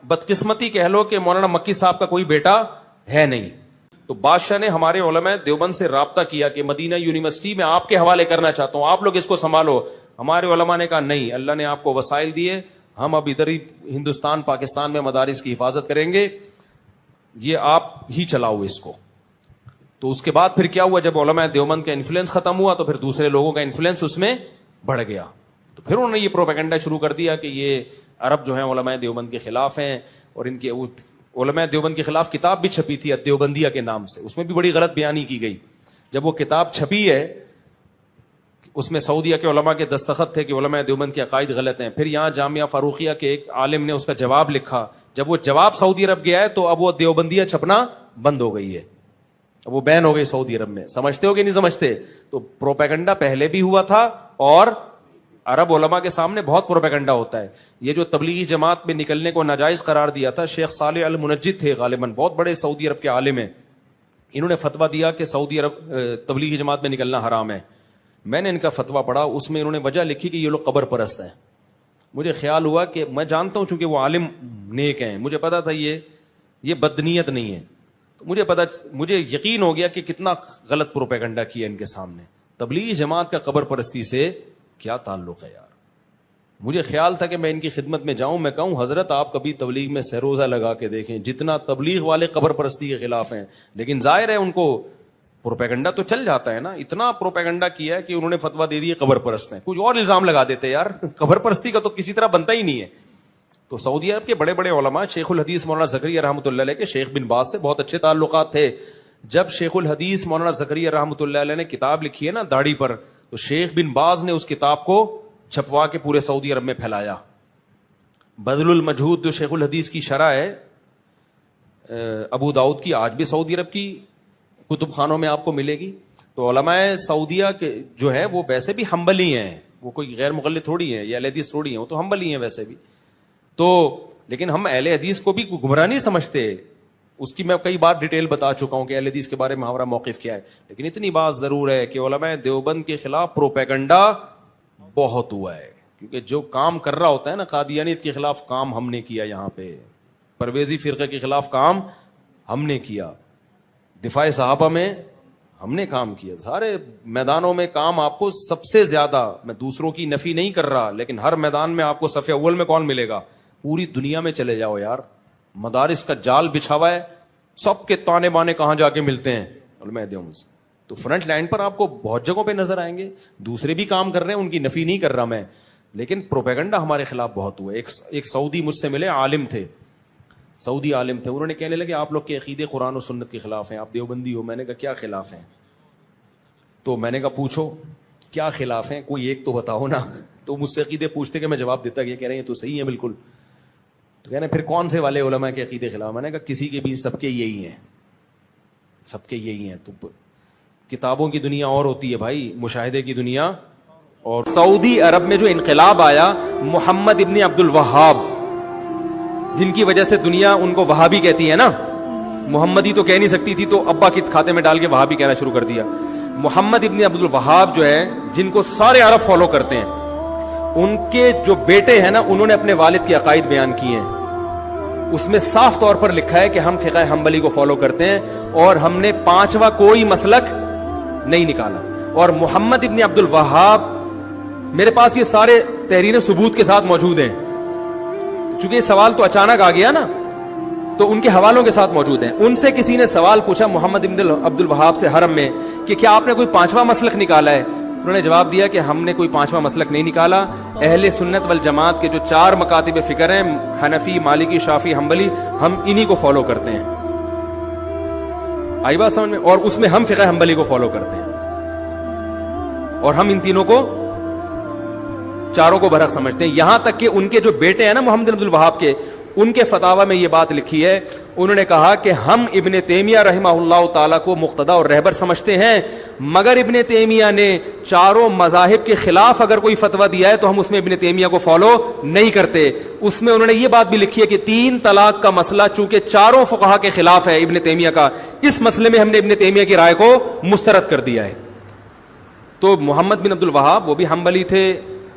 بدقسمتی کہہ لو کہ مولانا مکی صاحب کا کوئی بیٹا ہے نہیں. تو بادشاہ نے ہمارے علماء دیوبند سے رابطہ کیا کہ مدینہ یونیورسٹی میں آپ کے حوالے کرنا چاہتا ہوں, آپ لوگ اس کو سنبھالو. ہمارے علماء نے کہا نہیں, اللہ نے آپ کو وسائل دیے, ہم اب ادھر ہی ہندوستان پاکستان میں مدارس کی حفاظت کریں گے, یہ آپ ہی چلاؤ اس کو. تو اس کے بعد پھر کیا ہوا, جب علماء دیوبند کا انفلوئنس ختم ہوا تو پھر دوسرے لوگوں کا انفلوئنس اس میں بڑھ گیا. تو پھر انہوں نے یہ پروپیگنڈا شروع کر دیا کہ یہ عرب جو ہیں علماء دیوبند کے خلاف ہیں, اور ان کے علماء دیوبند کے خلاف کتاب بھی چھپی تھی دیوبندیہ کے نام سے, اس میں بھی بڑی غلط بیانی کی گئی. جب وہ کتاب چھپی ہے اس میں سعودیہ کے علماء کے دستخط تھے کہ علماء دیوبند کے عقائد غلط ہیں. پھر یہاں جامعہ فاروقیہ کے ایک عالم نے اس کا جواب لکھا. جب وہ جواب سعودی عرب گیا ہے تو اب وہ دیوبندیہ چھپنا بند ہو گئی ہے, اب وہ بین ہو گئی سعودی عرب میں. سمجھتے ہو کہ نہیں سمجھتے؟ تو پروپیگنڈا پہلے بھی ہوا تھا, اور عرب علماء کے سامنے بہت پروپیگنڈا ہوتا ہے. یہ جو تبلیغی جماعت میں نکلنے کو ناجائز قرار دیا تھا, شیخ صالح المنجد تھے غالباً, بہت بڑے سعودی عرب کے عالم ہیں. انہوں نے فتویٰ دیا کہ سعودی عرب تبلیغی جماعت میں نکلنا حرام ہے. میں نے ان کا فتویٰ پڑھا, اس میں انہوں نے وجہ لکھی کہ یہ لوگ قبر پرست ہیں. مجھے خیال ہوا کہ میں جانتا ہوں چونکہ وہ عالم نیک ہیں, مجھے پتا تھا یہ بدنیت نہیں ہے. مجھے یقین ہو گیا کہ کتنا غلط پروپیگنڈا کیا ان کے سامنے. تبلیغی جماعت کا قبر پرستی سے کیا تعلق ہے یار؟ مجھے خیال تھا کہ میں ان کی خدمت میں جاؤں, میں کہوں حضرت آپ کبھی تبلیغ میں سہروزہ لگا کے دیکھیں, جتنا تبلیغ والے قبر پرستی کے خلاف ہیں. لیکن ظاہر ہے ان کو پروپیگنڈا تو چل جاتا ہے نا, اتنا پروپیگنڈا کیا ہے کہ انہوں نے فتویٰ دے دی قبر پرست ہیں. کچھ اور الزام لگا دیتے یار, قبر پرستی کا تو کسی طرح بنتا ہی نہیں ہے. تو سعودی عرب کے بڑے بڑے علماء, شیخ الحدیث مولانا زکریا رحمۃ اللہ علیہ کے شیخ بن باز سے بہت اچھے تعلقات تھے. جب شیخ الحدیث مولانا زکریا رحمۃ اللہ علیہ نے کتاب لکھی ہے نا داڑھی پر, تو شیخ بن باز نے اس کتاب کو چھپوا کے پورے سعودی عرب میں پھیلایا. بذل المجہود جو شیخ الحدیث کی شرح ہے ابو داؤد کی, آج بھی سعودی عرب کی کتب خانوں میں آپ کو ملے گی. تو علماء سعودیہ کے جو ہے وہ ویسے بھی حنبلی ہیں, وہ کوئی غیر مقلد تھوڑی ہیں یا اہل حدیث تھوڑی ہیں, وہ تو حنبلی ہیں ویسے بھی. تو لیکن ہم اہل حدیث کو بھی گمراہ نہیں سمجھتے, اس کی میں کئی بار ڈیٹیل بتا چکا ہوں کہ اہل حدیث کے بارے میں ہمارا موقف کیا ہے. لیکن اتنی بات ضرور ہے کہ علماء دیوبند کے خلاف پروپیگنڈا بہت ہوا ہے, کیونکہ جو کام کر رہا ہوتا ہے نا, قادیانیت کے خلاف کام ہم نے کیا, یہاں پہ پرویزی فرقے کے خلاف کام ہم نے کیا, دفاع صحابہ میں ہم نے کام کیا, سارے میدانوں میں کام. آپ کو سب سے زیادہ, میں دوسروں کی نفی نہیں کر رہا, لیکن ہر میدان میں آپ کو صف اول میں کون ملے گا؟ پوری دنیا میں چلے جاؤ یار, مدارس کا جال بچھا ہوا ہے, سب کے تانے بانے کہاں جا کے ملتے ہیں؟ علماء دیوبند. تو فرنٹ لائن پر آپ کو بہت جگہوں پہ نظر آئیں گے, دوسرے بھی کام کر رہے ہیں, ان کی نفی نہیں کر رہا میں, لیکن پروپیگنڈا ہمارے خلاف بہت ہوا ہے. ایک سعودی مجھ سے ملے, عالم تھے, سعودی عالم تھے, انہوں نے کہنے لگے آپ لوگ کے عقیدے قرآن و سنت کے خلاف ہیں, آپ دیوبندی ہو. میں نے کہا کیا خلاف ہیں؟ تو میں نے کہا پوچھو کیا خلاف ہیں, کوئی ایک تو بتاؤ نا. تو مجھ سے عقیدے پوچھتے کہ میں جواب دیتا کہ کہہ رہے ہیں تو صحیح ہے بالکل. تو کہہ رہے پھر کون سے والے علماء کے عقیدے خلاف؟ میں نے کہا کسی کے بھی, سب کے یہی ہیں, سب کے یہی ہیں. تو کتابوں کی دنیا اور ہوتی ہے بھائی, مشاہدے کی دنیا. اور سعودی عرب میں جو انقلاب آیا, محمد ابن عبد الوہاب, جن کی وجہ سے دنیا ان کو وہابی کہتی ہے نا, محمدی تو کہہ نہیں سکتی تھی, تو ابا کے کھاتے میں ڈال کے وہابی کہنا شروع کر دیا. محمد ابن عبد الوہاب جو ہے, جن کو سارے عرب فالو کرتے ہیں, ان کے جو بیٹے ہیں نا, انہوں نے اپنے والد کے عقائد بیان کیے ہیں. اس میں صاف طور پر لکھا ہے کہ ہم فقہ حنبلی کو فالو کرتے ہیں اور ہم نے پانچواں کوئی مسلک نہیں نکالا. اور محمد ابن عبد الوہاب, میرے پاس یہ سارے تحریر ثبوت کے ساتھ موجود ہیں, چونکہ یہ سوال تو اچانک آ گیا نا, تو ان کے حوالوں کے ساتھ موجود ہیں. ان سے کسی نے سوال پوچھا محمد ابن عبد الوہاب سے حرم میں کہ کیا آپ نے کوئی پانچواں مسلک نکالا ہے؟ انہوں نے جواب دیا کہ ہم نے کوئی پانچواں مسلک نہیں نکالا, اہل سنت والجماعت کے جو 4 مکاتب فکر ہیں, حنفی, مالکی, شافعی, حنبلی, ہم انہی کو فالو کرتے ہیں. آئی بات سمجھ میں؟ اور اس میں ہم فقہ حنبلی کو فالو کرتے ہیں, اور ہم ان تینوں کو, چاروں کو برحق سمجھتے ہیں. یہاں تک کہ ان کے جو بیٹے ہیں نا محمد بن عبد الوہاب کے, ان کے فتاوی میں یہ بات لکھی ہے, انہوں نے کہا کہ ہم ابن تیمیہ رحمہ اللہ تعالیٰ کو مقتدی اور رہبر سمجھتے ہیں, مگر ابن تیمیہ نے چاروں مذاہب کے خلاف اگر کوئی فتویٰ دیا ہے تو ہم اس میں ابن تیمیہ کو فالو نہیں کرتے. اس میں انہوں نے یہ بات بھی لکھی ہے کہ 3 طلاق کا مسئلہ چونکہ چاروں فقہا کے خلاف ہے ابن تیمیہ کا, اس مسئلے میں ہم نے ابن تیمیہ کی رائے کو مسترد کر دیا ہے. تو محمد بن عبد الوہاب وہ بھی حنبلی تھے,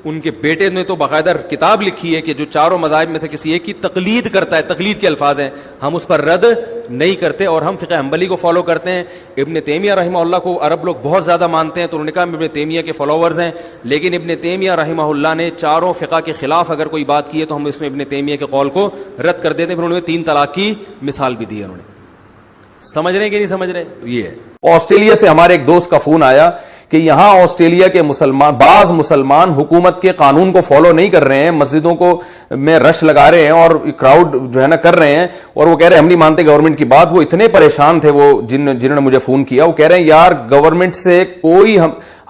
ان کے بیٹے نے تو باقاعدہ کتاب لکھی ہے کہ جو چاروں مذاہب میں سے کسی ایک کی تقلید کرتا ہے, تقلید کے الفاظ ہیں, ہم اس پر رد نہیں کرتے اور ہم فقہ حنبلی کو فالو کرتے ہیں. ابن تیمیہ رحمہ اللہ کو عرب لوگ بہت زیادہ مانتے ہیں, تو انہوں نے کہا ہم ابن تیمیہ کے فالوورز ہیں, لیکن ابن تیمیہ رحمہ اللہ نے چاروں فقہ کے خلاف اگر کوئی بات کی ہے تو ہم اس میں ابن تیمیہ کے قول کو رد کر دیتے ہیں. پھر انہوں نے 3 طلاق کی مثال بھی دی ہے. انہوں نے سمجھ رہے ہیں کہ نہیں سمجھ رہے؟ یہ ہے. آسٹریلیا سے ہمارے ایک دوست کا فون آیا کہ یہاں آسٹریلیا کے بعض مسلمان حکومت کے قانون کو فالو نہیں کر رہے ہیں, مسجدوں کو میں رش لگا رہے ہیں اور کراؤڈ جو ہے نا کر رہے ہیں, اور وہ کہہ رہے ہیں ہم نہیں مانتے گورنمنٹ کی بات. وہ اتنے پریشان تھے وہ جنہوں نے مجھے فون کیا, وہ کہہ رہے ہیں یار گورنمنٹ سے کوئی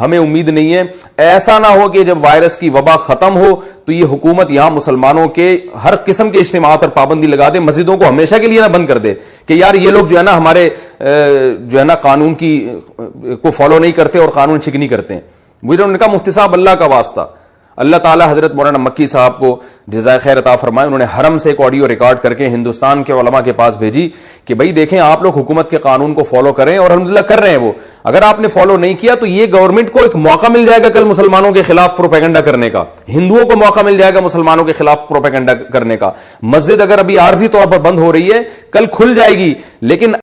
ہمیں امید نہیں ہے, ایسا نہ ہو کہ جب وائرس کی وبا ختم ہو تو یہ حکومت یہاں مسلمانوں کے ہر قسم کے اجتماعات پر پابندی لگا دے, مسجدوں کو ہمیشہ کے لیے نہ بند کر دے کہ یار یہ لوگ جو ہے نا ہمارے جو ہے نا قانون کی کو فالو نہیں کرتے اور قانون شکنی کرتے ہیں. مجھے انہوں نے کہا مفتی صاحب اللہ کا واسطہ, اللہ تعالیٰ حضرت مولانا مکی صاحب کو جزائے خیر عطا فرمائے, انہوں نے حرم سے ایک آڈیو ریکارڈ کر کے ہندوستان کے علماء کے پاس بھیجی کہ بھئی دیکھیں آپ لوگ حکومت کے قانون کو فالو کریں, اور الحمدللہ کر رہے ہیں وہ. اگر آپ نے فالو نہیں کیا تو یہ گورنمنٹ کو ایک موقع مل جائے گا کل مسلمانوں کے خلاف پروپیگنڈا کرنے کا, ہندوؤں کو موقع مل جائے گا مسلمانوں کے خلاف پروپیگنڈا کرنے کا. مسجد اگر ابھی عارضی طور پر بند ہو رہی ہے, کل کھل جائے گی, لیکن